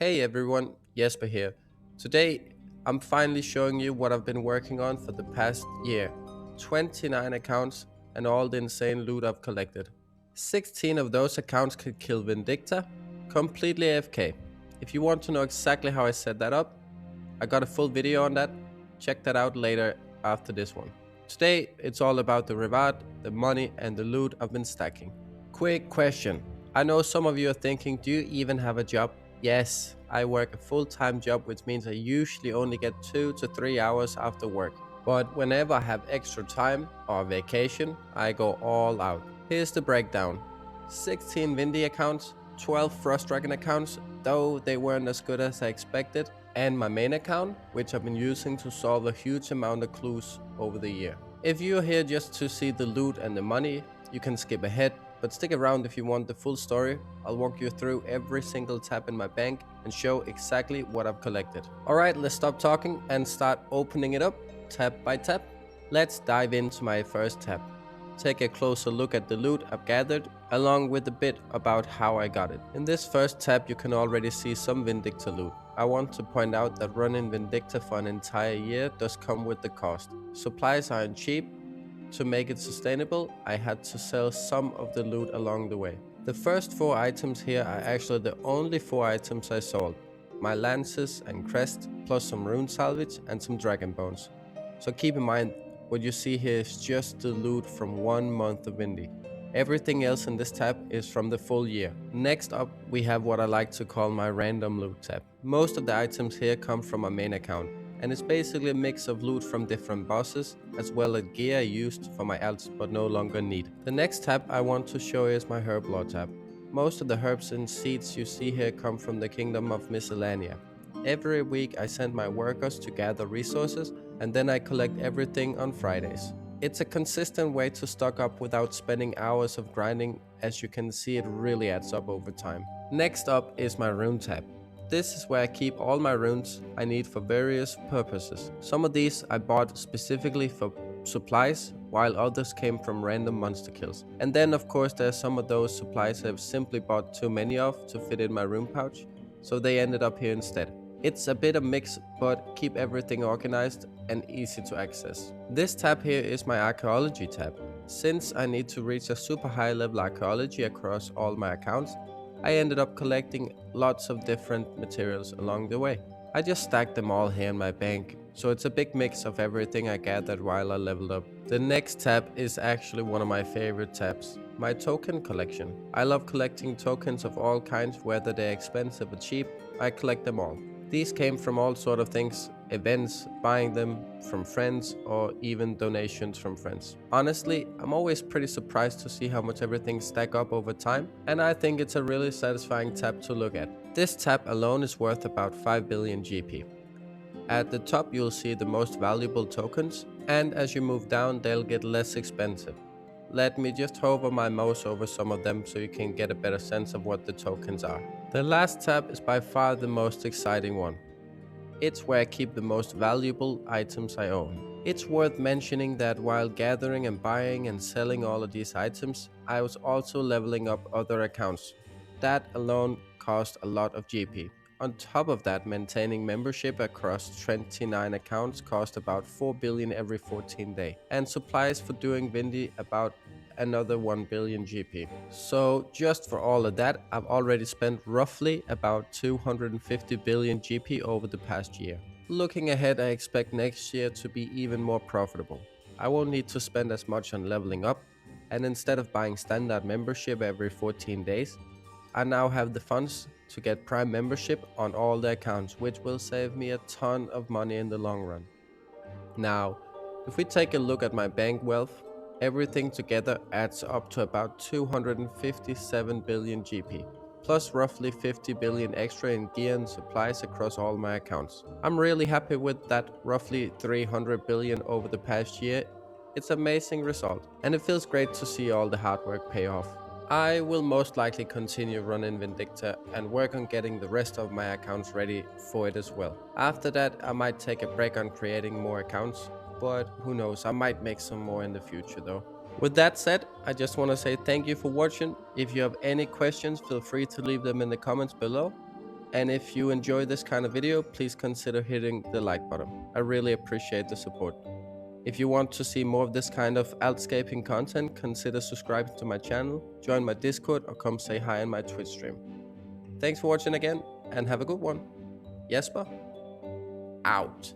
Hey everyone, Jesper here. Today, I'm finally showing you what I've been working on for the past year. 29 accounts and all the insane loot I've collected. 16 of those accounts could kill Vindicta, completely AFK. If you want to know exactly how I set that up, I got a full video on that. Check that out later after this one. Today, it's all about the reward, the money, and the loot I've been stacking. Quick question. I know some of you are thinking, do you even have a job? Yes, I work a full-time job, which means I usually only get 2 to 3 hours after work. But whenever I have extra time or vacation, I go all out. Here's the breakdown. 16 Vindy accounts, 12 Frost Dragon accounts, though they weren't as good as I expected, and my main account, which I've been using to solve a huge amount of clues over the year. If you're here just to see the loot and the money, you can skip ahead, but stick around if you want the full story. I'll walk you through every single tab in my bank and show exactly what I've collected. Alright, let's stop talking and start opening it up, tab by tab. Let's dive into my first tab. Take a closer look at the loot I've gathered, along with a bit about how I got it. In this first tab you can already see some Vindicta loot. I want to point out that running Vindicta for an entire year does come with the cost. Supplies aren't cheap. To make it sustainable, I had to sell some of the loot along the way. The first 4 items here are actually the only 4 items I sold. My lances and crest, plus some rune salvage and some dragon bones. So keep in mind, what you see here is just the loot from 1 month of Indy. Everything else in this tab is from the full year. Next up, we have what I like to call my random loot tab. Most of the items here come from my main account, and it's basically a mix of loot from different bosses, as well as gear I used for my alts but no longer need. The next tab I want to show you is my herb lore tab. Most of the herbs and seeds you see here come from the kingdom of Miscellania. Every week I send my workers to gather resources, and then I collect everything on Fridays. It's a consistent way to stock up without spending hours of grinding, as you can see it really adds up over time. Next up is my rune tab. This is where I keep all my runes I need for various purposes. Some of these I bought specifically for supplies, while others came from random monster kills. And then of course there's some of those supplies I've simply bought too many of to fit in my rune pouch, so they ended up here instead. It's a bit of mix, but keep everything organized and easy to access. This tab here is my Archaeology tab. Since I need to reach a super high level Archaeology across all my accounts, I ended up collecting lots of different materials along the way. I just stacked them all here in my bank, so it's a big mix of everything I gathered while I leveled up. The next tab is actually one of my favorite tabs, my token collection. I love collecting tokens of all kinds, whether they're expensive or cheap, I collect them all. These came from all sort of things, events, buying them from friends, or even donations from friends. Honestly, I'm always pretty surprised to see how much everything stack up over time, and I think it's a really satisfying tab to look at. This tab alone is worth about 5 billion GP. At the top you'll see the most valuable tokens, and as you move down they'll get less expensive. Let me just hover my mouse over some of them so you can get a better sense of what the tokens are. The last tab is by far the most exciting one. It's where I keep the most valuable items I own. It's worth mentioning that while gathering and buying and selling all of these items, I was also leveling up other accounts. That alone cost a lot of GP. On top of that, maintaining membership across 29 accounts cost about 4 billion every 14 days, and supplies for doing Vindy about another 1 billion GP. So just for all of that, I've already spent roughly about 250 billion GP over the past year. Looking ahead, I expect next year to be even more profitable. I won't need to spend as much on leveling up, and instead of buying standard membership every 14 days, I now have the funds to get Prime membership on all the accounts, which will save me a ton of money in the long run. Now, if we take a look at my bank wealth, everything together adds up to about 257 billion GP, plus roughly 50 billion extra in gear and supplies across all my accounts. I'm really happy with that roughly 300 billion over the past year. It's an amazing result, and it feels great to see all the hard work pay off. I will most likely continue running Vindicta and work on getting the rest of my accounts ready for it as well. After that, I might take a break on creating more accounts, but who knows, I might make some more in the future though. With that said, I just want to say thank you for watching. If you have any questions, feel free to leave them in the comments below. And if you enjoy this kind of video, please consider hitting the like button. I really appreciate the support. If you want to see more of this kind of Alt-Scaping content, consider subscribing to my channel, join my Discord, or come say hi in my Twitch stream. Thanks for watching again, and have a good one. Jesper, out.